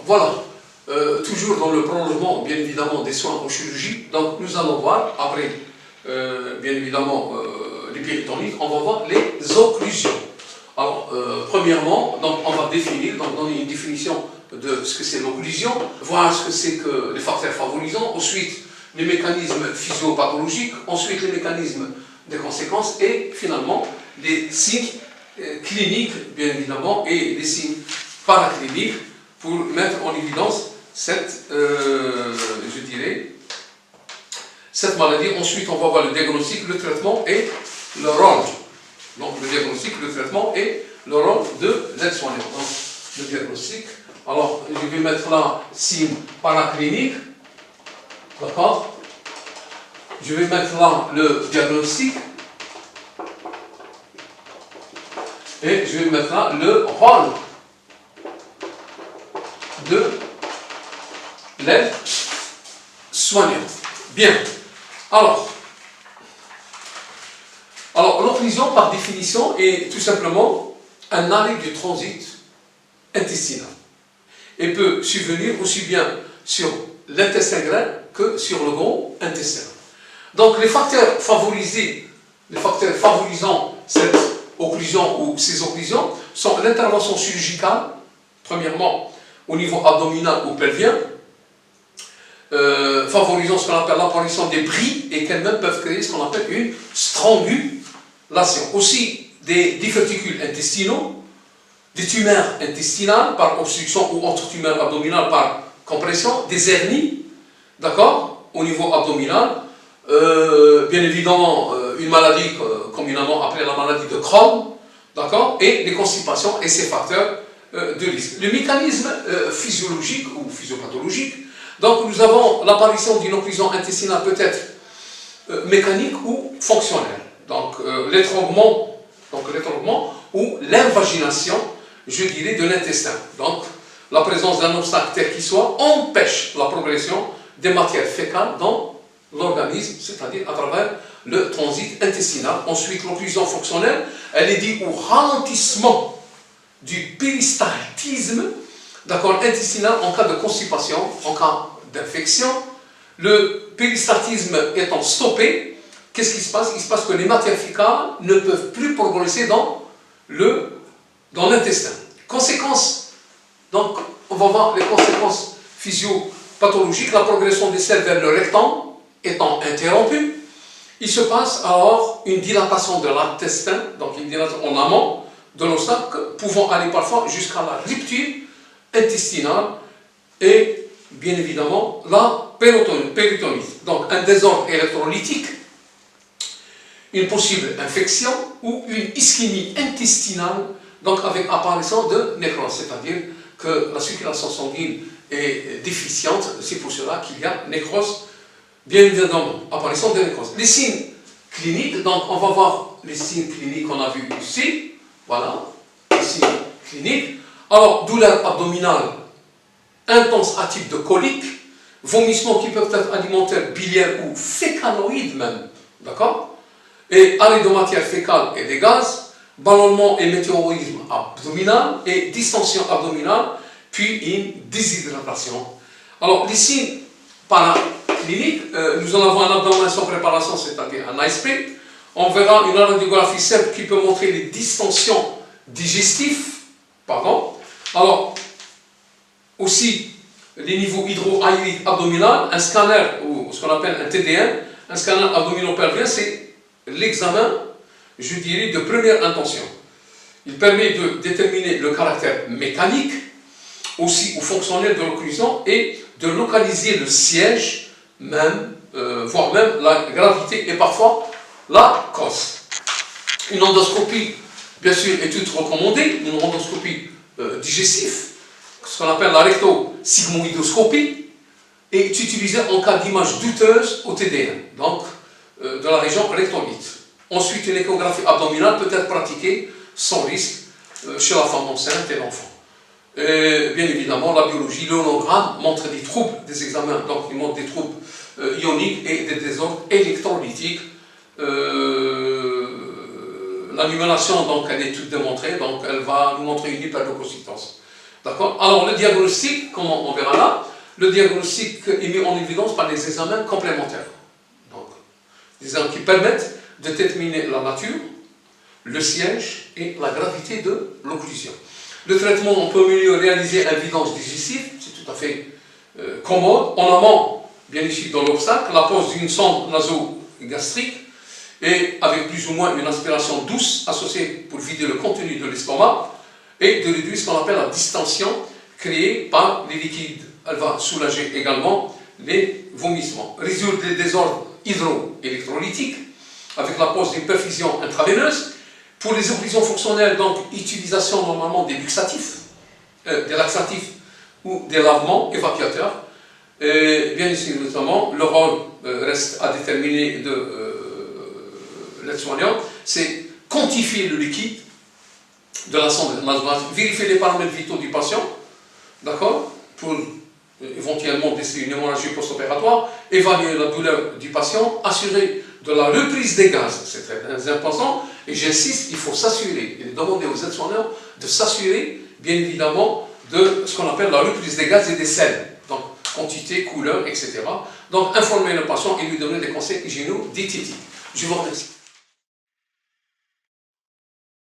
voilà, toujours dans le prolongement, bien évidemment, des soins en chirurgie, donc nous allons voir, après, bien évidemment, les péritonites, on va voir les occlusions. Alors, premièrement, donc, on va définir, donc donner une définition de ce que c'est l'occlusion, voir ce que c'est que les facteurs favorisants, ensuite les mécanismes physiopathologiques, ensuite les mécanismes de conséquences et finalement les signes cliniques, bien évidemment, et les signes paracliniques pour mettre en évidence cette, je dirais, cette maladie. Ensuite, on va voir le diagnostic, le traitement et le rôle. Donc, le diagnostic, le traitement et le rôle de l'aide-soignant. Donc, le diagnostic. Alors, je vais mettre là signe paraclinique. D'accord? Je vais mettre là le diagnostic. Et je vais mettre là le rôle de l'aide-soignant. Bien. Alors, l'occlusion, par définition, est tout simplement un arrêt du transit intestinal et peut survenir aussi bien sur l'intestin grêle que sur le gros intestin. Donc, les facteurs favorisant cette occlusion ou ces occlusions sont l'intervention chirurgicale, premièrement au niveau abdominal ou pelvien, favorisant ce qu'on appelle l'apparition des bris et qu'elles-mêmes peuvent créer ce qu'on appelle une strangulation. Aussi des diverticules intestinaux, des tumeurs intestinales par obstruction ou autre tumeur abdominale par compression, des hernies, d'accord, au niveau abdominal, bien évidemment une maladie communément appelée la maladie de Crohn, d'accord, et les constipations et ses facteurs de risque. Le mécanisme physiologique ou physiopathologique, donc nous avons l'apparition d'une occlusion intestinale peut-être mécanique ou fonctionnelle. Donc l'étranglement ou l'invagination, je dirais, de l'intestin. Donc la présence d'un obstacle tel qu'il soit empêche la progression des matières fécales dans l'organisme, c'est-à-dire à travers le transit intestinal. Ensuite, l'occlusion fonctionnelle, elle est due au ralentissement du péristaltisme, d'accord, intestinal en cas de constipation, en cas d'infection. Le péristaltisme étant stoppé, qu'est-ce qui se passe? Il se passe que les matières fécales ne peuvent plus progresser dans l'intestin. Conséquences, donc on va voir les conséquences physiopathologiques. La progression des selles vers le rectum étant interrompue, il se passe alors une dilatation de l'intestin, donc une dilatation en amont de l'obstacle, pouvant aller parfois jusqu'à la rupture intestinale et bien évidemment la péritonite. Donc un désordre électrolytique, une possible infection ou une ischémie intestinale, donc avec apparition de nécrose, c'est-à-dire que la circulation sanguine est déficiente, c'est pour cela qu'il y a nécrose, bien évidemment, apparition de nécrose. Les signes cliniques, donc on va voir les signes cliniques qu'on a vus ici, voilà, les signes cliniques. Alors, douleur abdominale intense à type de colique, vomissements qui peuvent être alimentaires, biliaires ou fécaloïdes même, d'accord, et arrêt de matière fécale et des gaz, ballonnement et météorisme abdominal et distension abdominale, puis une déshydratation. Alors, les signes paracliniques, nous allons avoir un abdomen sans préparation, c'est-à-dire un ASP. On verra une radiographie simple qui peut montrer les distensions digestives, pardon. Alors, aussi les niveaux hydro-aériques abdominaux, un scanner, ou ce qu'on appelle un TDM, un scanner abdominopelvien, c'est l'examen, je dirais, de première intention. Il permet de déterminer le caractère mécanique, aussi ou fonctionnel de l'occlusion, et de localiser le siège, même, voire même la gravité et parfois la cause. Une endoscopie, bien sûr, est toute recommandée, une endoscopie digestive, ce qu'on appelle la recto-sigmoïdoscopie, est utilisée en cas d'image douteuse au TDM, donc de la région rectolite. Ensuite, une échographie abdominale peut être pratiquée sans risque chez la femme enceinte et l'enfant. Bien évidemment, la biologie, l'ionogramme montre des troubles des examens, donc il montre des troubles ioniques et des désordres électrolytiques. La numération, donc, elle est toute démontrée, donc elle va nous montrer une hyperleucocytose. D'accord? Alors, le diagnostic, comme on verra là, le diagnostic est mis en évidence par des examens complémentaires. Donc, des examens qui permettent de déterminer la nature, le siège et la gravité de l'occlusion. Le traitement, on peut mieux réaliser un vidange digestif, c'est tout à fait commode. En amont, bien ici dans l'obstacle, la pose d'une sonde naso-gastrique et avec plus ou moins une aspiration douce associée pour vider le contenu de l'estomac et de réduire ce qu'on appelle la distension créée par les liquides. Elle va soulager également les vomissements. Résoudre les désordres hydroélectrolytiques avec la pose d'une perfusion intraveineuse. Pour les occlusions fonctionnelles, donc, utilisation normalement des luxatifs, des laxatifs ou des lavements évacuateurs. Bien ici, notamment, le rôle reste à déterminer de l'aide-soignant, c'est quantifier le liquide de la sonde nasogastrique, vérifier les paramètres vitaux du patient, d'accord, pour éventuellement déceler une hémorragie post-opératoire, évaluer la douleur du patient, assurer de la reprise des gaz, c'est très important, et j'insiste, il faut s'assurer, et demander aux aides-soignants de s'assurer, bien évidemment, de ce qu'on appelle la reprise des gaz et des sels, donc quantité, couleur, etc. Donc informer le patient et lui donner des conseils hygiéno-diététiques. Je vous remercie.